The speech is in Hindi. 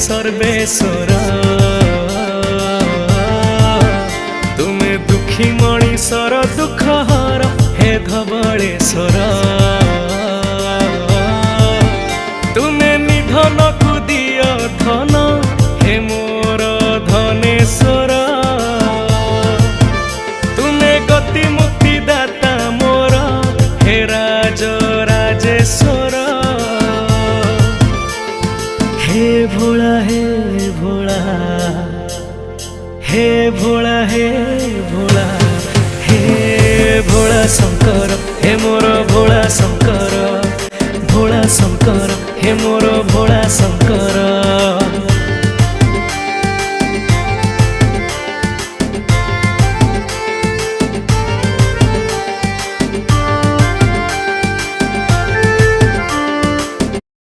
सर्वेश्वर तुमे दुखी मणिषर दुख हर हे धवलेश्वर तुमे निधन को दियो धन हे मोर धनेश्वर तुमे गति मुक्ति दाता मोर हे राज राजेश्वर हे भोला हे भोला हे भोला हे भोला हे भोला शंकर हे मोर भोला शंकर हे मोर भोला शंकर।